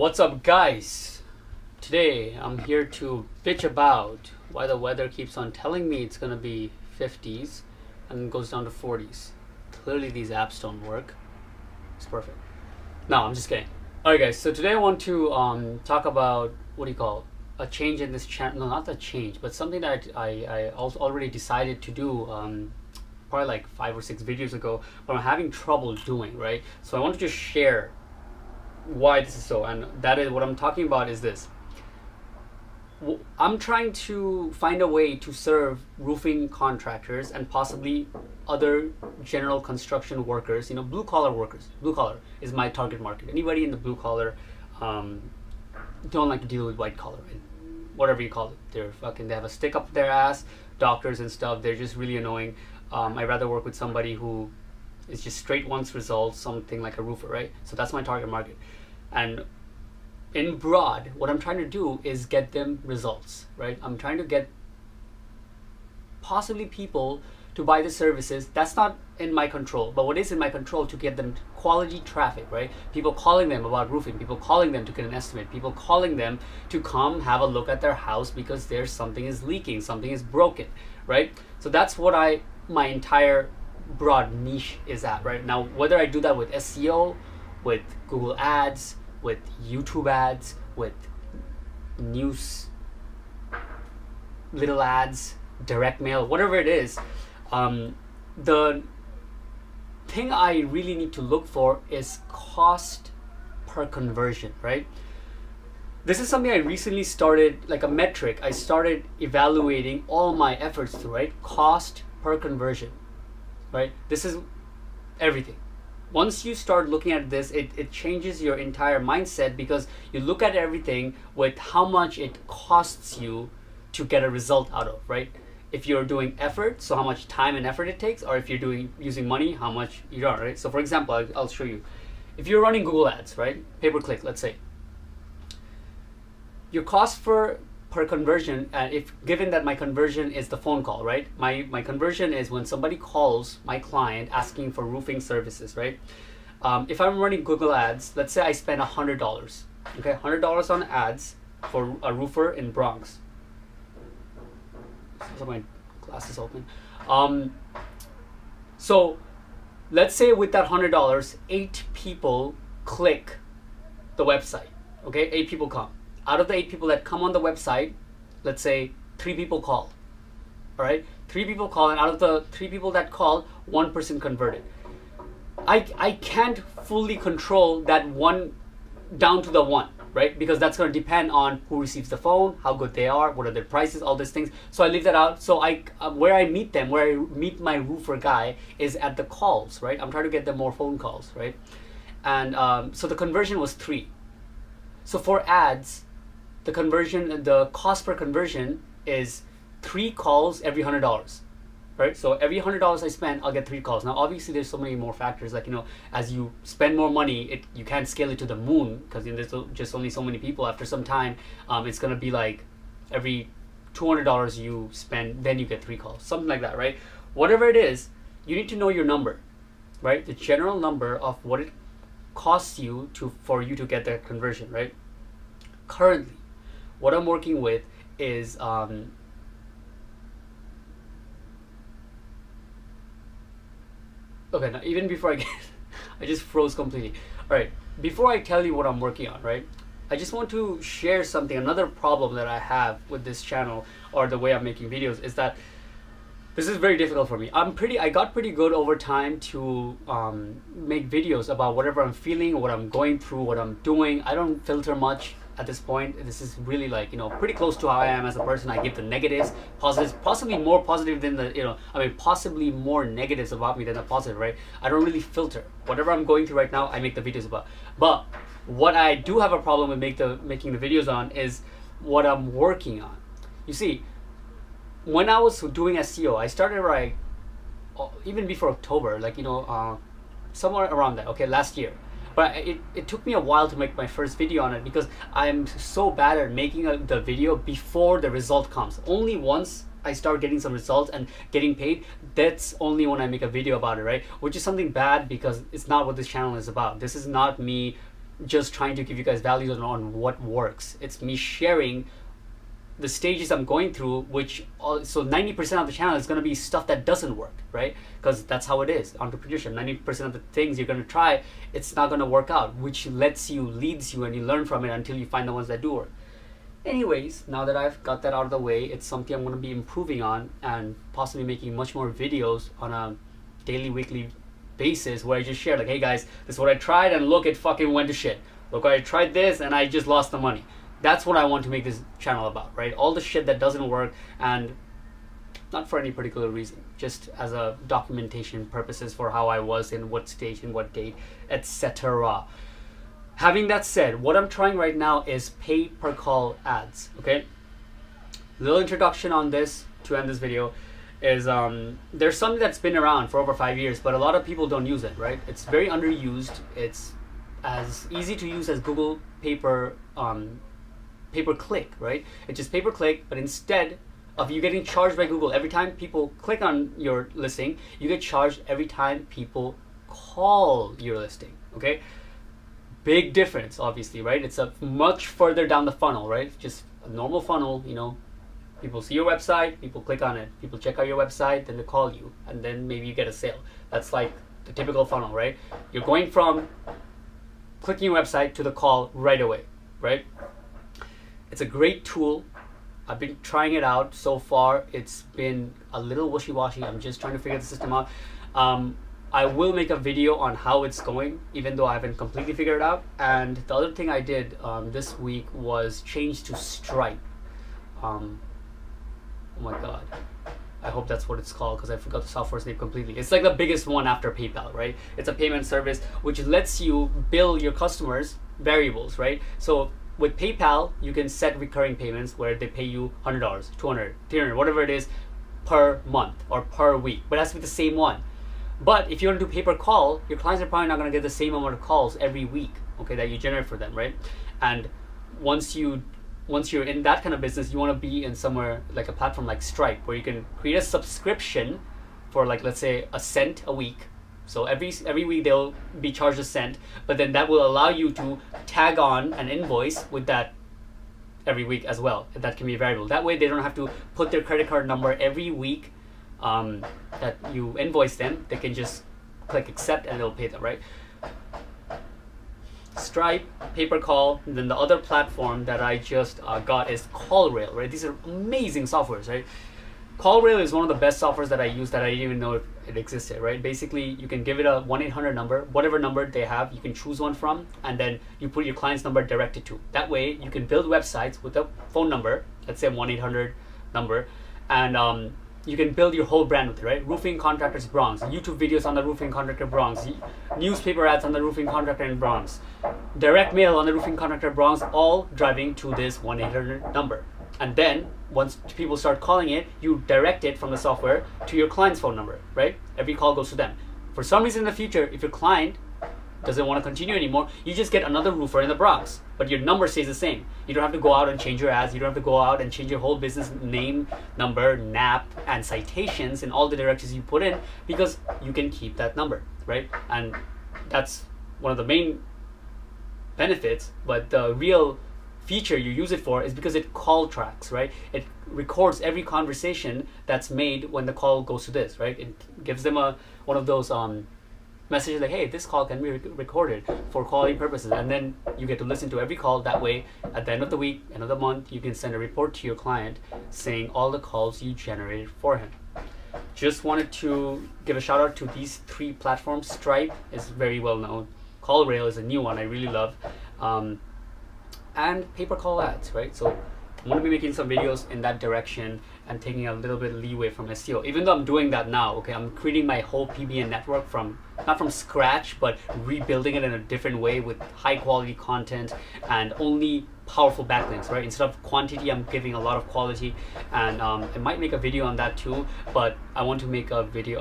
What's up, guys? Today I'm here to bitch about why the weather keeps on telling me it's gonna be 50s and then goes down to 40s. Clearly these apps don't work. It's perfect. No, I'm just kidding. Alright, guys, so today I want to talk about, what do you call it? A change in this channel. No, not a change, but something that I already decided to do probably like 5 or 6 videos ago, but I'm having trouble doing, right? So I want to just share why this is so, and that is what I'm talking about is this. I'm trying to find a way to serve roofing contractors and possibly other general construction workers, blue collar workers. Blue collar is my target market. Anybody in the blue collar don't like to deal with white collar, right? Whatever you call it. They have a stick up their ass, doctors and stuff. They're just really annoying. I'd rather work with somebody who is just straight wants results, something like a roofer, right? So that's my target market. And in broad, what I'm trying to do is get them results, right? I'm trying to get possibly people to buy the services. That's not in my control, but what is in my control to get them quality traffic, right? People calling them about roofing, people calling them to get an estimate, people calling them to come have a look at their house because there's something is leaking, something is broken, right? So that's what my entire broad niche is at right now. Whether I do that with SEO, with Google ads, with YouTube ads, with news little ads, direct mail, whatever it is, the thing I really need to look for is cost per conversion, right? This is something I recently started, like a metric I started evaluating all my efforts through, right? Cost per conversion, right? This is everything. Once you start looking at this, it changes your entire mindset, because you look at everything with how much it costs you to get a result out of, right? If you're doing effort, so how much time and effort it takes, or if you're using money, how much you are, right? So for example, I'll show you. If you're running Google ads, right? Pay-per-click, let's say. Your cost per conversion, if given that my conversion is the phone call, right? My conversion is when somebody calls my client asking for roofing services, right? If I'm running Google ads, let's say I spend $100, okay, $100 on ads for a roofer in Bronx. So my glasses open. So let's say with that $100, 8 people click the website, okay? 8 people come. Out of the 8 people that come on the website, let's say 3 people call. All right, 3 people call, and out of the 3 people that call, 1 person converted. I can't fully control that one down to the 1, right? Because that's going to depend on who receives the phone, how good they are, what are their prices, all these things. So I leave that out. So where I meet them, where I meet my roofer guy, is at the calls, right? I'm trying to get them more phone calls, right? And so the conversion was 3. So for ads, the cost per conversion is 3 calls every $100, right? So every $100 I spend, I'll get 3 calls. Now, obviously, there's so many more factors. Like, as you spend more money, you can't scale it to the moon, because there's just only so many people. After some time, it's gonna be like every $200 you spend, then you get 3 calls, something like that, right? Whatever it is, you need to know your number, right? The general number of what it costs you for you to get that conversion, right? Currently, what I'm working with is okay, now even before I just froze completely. All right, before I tell you what I'm working on, right, I just want to share something. Another problem that I have with this channel, or the way I'm making videos, is that this is very difficult for me. I got pretty good over time to make videos about whatever I'm feeling, what I'm going through, what I'm doing. I don't filter much at this point. This is really like, pretty close to how I am as a person. I give the negatives, positives, possibly more positive than possibly more negatives about me than the positive, right? I don't really filter. Whatever I'm going through right now, I make the videos about. But what I do have a problem with making the videos on is what I'm working on. You see, when I was doing SEO, I started even before October, somewhere around that, okay, last year. But it took me a while to make my first video on it, because I'm so bad at making the video before the result comes. Only once I start getting some results and getting paid, that's only when I make a video about it, right? Which is something bad, because it's not what this channel is about. This is not me just trying to give you guys values on what works. It's me sharing the stages I'm going through, which so 90% of the channel is going to be stuff that doesn't work, right? Because that's how it is, entrepreneurship. 90% of the things you're going to try, it's not going to work out, which leads you, and you learn from it until you find the ones that do work. Anyways, now that I've got that out of the way, it's something I'm going to be improving on and possibly making much more videos on a daily, weekly basis where I just share like, hey guys, this is what I tried and look, it fucking went to shit. Look, I tried this and I just lost the money. That's what I want to make this channel about, right? All the shit that doesn't work, and not for any particular reason, just as a documentation purposes for how I was in what stage, in what date, etc. Having that said, what I'm trying right now is pay per call ads, okay? Little introduction on this to end this video is there's something that's been around for over 5 years, but a lot of people don't use it, right? It's very underused. It's as easy to use as Google pay-per-click, right? It's just pay-per-click, but instead of you getting charged by Google every time people click on your listing, you get charged every time people call your listing, okay? Big difference, obviously, right? It's a much further down the funnel, right? Just a normal funnel, you know, people see your website, people click on it, people check out your website, then they call you, and then maybe you get a sale. That's like the typical funnel, right? You're going from clicking your website to the call right away, right? It's a great tool. I've been trying it out. So far, it's been a little wishy-washy. I'm just trying to figure the system out. I will make a video on how it's going, even though I haven't completely figured it out. And the other thing I did this week was change to Stripe. Oh my God. I hope that's what it's called, because I forgot the software's name completely. It's like the biggest one after PayPal, right? It's a payment service which lets you bill your customers variables, right? So with PayPal, you can set recurring payments where they pay you $100, $200, $300, whatever it is per month or per week, but it has to be the same one. But if you want to do pay-per-call, your clients are probably not going to get the same amount of calls every week, okay, that you generate for them, right? And once you're in that kind of business, you want to be in somewhere like a platform like Stripe, where you can create a subscription for, like, let's say $0.01 a week. So every week they'll be charged $0.01, but then that will allow you to tag on an invoice with that every week as well. That can be a variable. That way they don't have to put their credit card number every week that you invoice them. They can just click accept and it'll pay them, right? Stripe, pay-per-call, and then the other platform that I just got is CallRail, right? These are amazing softwares, right? CallRail is one of the best softwares that I use that I didn't even know it existed, right? Basically, you can give it a 1-800 number, whatever number they have, you can choose one from, and then you put your client's number directed to. That way, you can build websites with a phone number, let's say a 1-800 number, and you can build your whole brand with it, right? Roofing Contractors Bronx, YouTube videos on the Roofing Contractor Bronx, newspaper ads on the Roofing Contractor in Bronx, direct mail on the Roofing Contractor Bronx, all driving to this 1-800 number. And then once people start calling it, you direct it from the software to your client's phone number, right? Every call goes to them. For some reason in the future, if your client doesn't want to continue anymore, you just get another roofer in the Bronx, but your number stays the same. You don't have to go out and change your ads. You don't have to go out and change your whole business name, number, NAP, and citations in all the directions you put in, because you can keep that number, right? And that's one of the main benefits, but the real feature you use it for is because it call tracks, right? It records every conversation that's made when the call goes to this, right? It gives them one of those messages like, hey, this call can be recorded for quality purposes, and then you get to listen to every call. That way, at the end of the week, end of the month, you can send a report to your client saying all the calls you generated for him. Just wanted to give a shout out to these 3 platforms. Stripe is very well known. CallRail is a new one I really love. And pay-per-call ads, right? So I'm going to be making some videos in that direction and taking a little bit of leeway from SEO. Even though I'm doing that now, okay, I'm creating my whole PBN network not from scratch, but rebuilding it in a different way with high quality content and only powerful backlinks, right? Instead of quantity, I'm giving a lot of quality, and I might make a video on that too, but I want to make a video,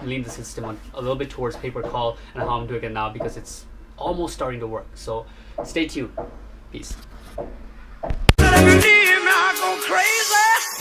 lean the system on a little bit towards pay-per-call and how I'm doing it now, because it's almost starting to work. So stay tuned. Peace. Go crazy.